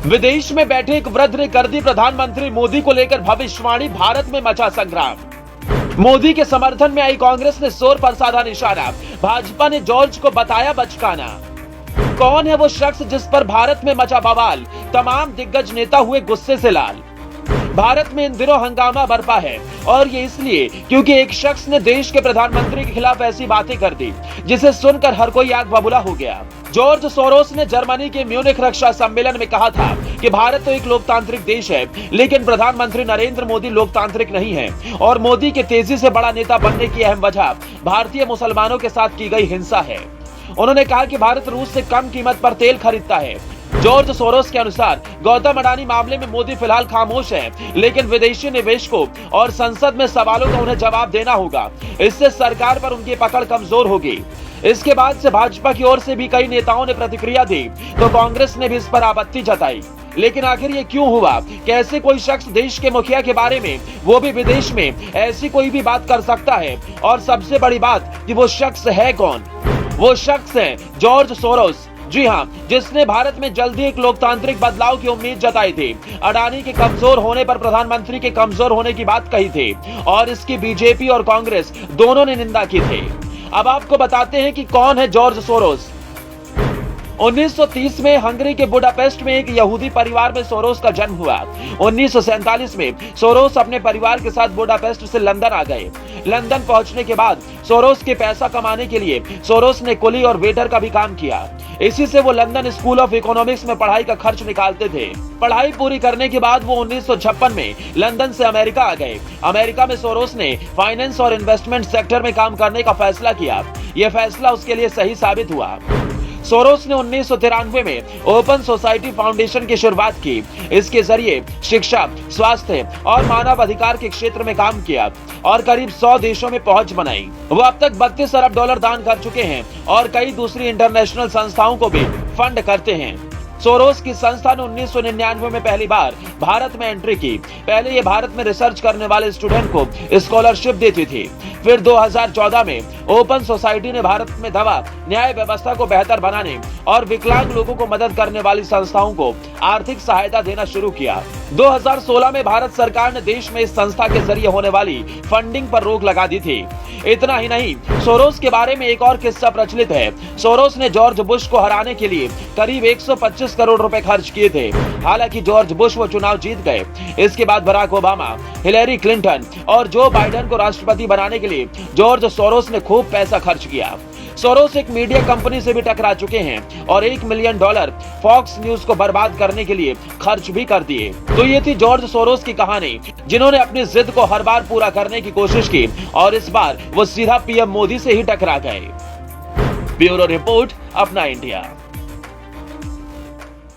विदेश में बैठे एक वृद्ध ने कर दी प्रधानमंत्री मोदी को लेकर भविष्यवाणी, भारत में मचा संग्राम। मोदी के समर्थन में आई कांग्रेस ने शोर पर साधा निशाना, भाजपा ने जॉर्ज को बताया बचकाना। कौन है वो शख्स जिस पर भारत में मचा बवाल, तमाम दिग्गज नेता हुए गुस्से से लाल। भारत में इन दिनों हंगामा बरपा है और ये इसलिए क्योंकि एक शख्स ने देश के प्रधानमंत्री के खिलाफ ऐसी बातें कर दी जिसे सुनकर हर कोई आग बबूला हो गया। जॉर्ज सोरोस ने जर्मनी के म्यूनिख रक्षा सम्मेलन में कहा था कि भारत तो एक लोकतांत्रिक देश है, लेकिन प्रधानमंत्री नरेंद्र मोदी लोकतांत्रिक नहीं है और मोदी के तेजी से बड़ा नेता बनने की अहम वजह भारतीय मुसलमानों के साथ की गई हिंसा है। उन्होंने कहा कि भारत रूस से कम कीमत पर तेल खरीदता है। जॉर्ज सोरोस के अनुसार गौतम अडानी मामले में मोदी फिलहाल खामोश है, लेकिन विदेशी निवेशकों और संसद में सवालों का उन्हें जवाब देना होगा। इससे सरकार पर उनकी पकड़ कमजोर होगी। इसके बाद से भाजपा की ओर से भी कई नेताओं ने प्रतिक्रिया दी तो कांग्रेस ने भी इस पर आपत्ति जताई। लेकिन आखिर ये क्यों हुआ? कैसे कोई शख्स देश के मुखिया के बारे में, वो भी विदेश में, ऐसी कोई भी बात कर सकता है? और सबसे बड़ी बात कि वो शख्स है कौन? वो शख्स है जॉर्ज सोरोस। जी हाँ, जिसने भारत में जल्दी एक लोकतांत्रिक बदलाव की उम्मीद जताई थी। अडानी के कमजोर होने पर प्रधानमंत्री के कमजोर होने की बात कही थी और इसकी बीजेपी और कांग्रेस दोनों ने निंदा की थी। अब आपको बताते हैं कि कौन है जॉर्ज सोरोस। 1930 में हंगरी के बुडापेस्ट में एक यहूदी परिवार में सोरोस का जन्म हुआ। 1947 में सोरोस अपने परिवार के साथ बुडापेस्ट से लंदन आ गए। लंदन पहुंचने के बाद सोरोस के पैसा कमाने के लिए सोरोस ने कुली और वेटर का भी काम किया। इसी से वो लंदन स्कूल ऑफ इकोनॉमिक्स में पढ़ाई का खर्च निकालते थे। पढ़ाई पूरी करने के बाद वो 1956 में लंदन से अमेरिका आ गए। अमेरिका में सोरोस ने फाइनेंस और इन्वेस्टमेंट सेक्टर में काम करने का फैसला किया। यह फैसला उसके लिए सही साबित हुआ। सोरोस ने 1993 में ओपन सोसाइटी फाउंडेशन की शुरुआत की। इसके जरिए शिक्षा, स्वास्थ्य और मानव अधिकार के क्षेत्र में काम किया और करीब 100 देशों में पहुंच बनाई। वो अब तक $32 अरब दान कर चुके हैं और कई दूसरी इंटरनेशनल संस्थाओं को भी फंड करते हैं। सोरोस की संस्था ने 1999 में पहली बार भारत में एंट्री की। पहले ये भारत में रिसर्च करने वाले स्टूडेंट को स्कॉलरशिप देती थी। फिर 2014 में ओपन सोसाइटी ने भारत में दवा न्याय व्यवस्था को बेहतर बनाने और विकलांग लोगों को मदद करने वाली संस्थाओं को आर्थिक सहायता देना शुरू किया। 2016 में भारत सरकार ने देश में इस संस्था के जरिए होने वाली फंडिंग पर रोक लगा दी थी। इतना ही नहीं, सोरोस के बारे में एक और किस्सा प्रचलित है। सोरोस ने जॉर्ज बुश को हराने के लिए करीब 125 करोड़ रुपए खर्च किए थे। हालांकि जॉर्ज बुश वो चुनाव जीत गए। इसके बाद बराक ओबामा, हिलेरी क्लिंटन और जो बाइडेन को राष्ट्रपति बनाने के लिए जॉर्ज सोरोस ने खूब पैसा खर्च किया। सोरोस एक मीडिया कंपनी से भी टकरा चुके हैं और $1 मिलियन फॉक्स न्यूज को बर्बाद करने के लिए खर्च भी कर दिए। तो ये थी जॉर्ज सोरोस की कहानी, जिन्होंने अपनी जिद को हर बार पूरा करने की कोशिश की और इस बार वो सीधा पीएम मोदी से ही टकरा गए। ब्यूरो रिपोर्ट, अपना इंडिया।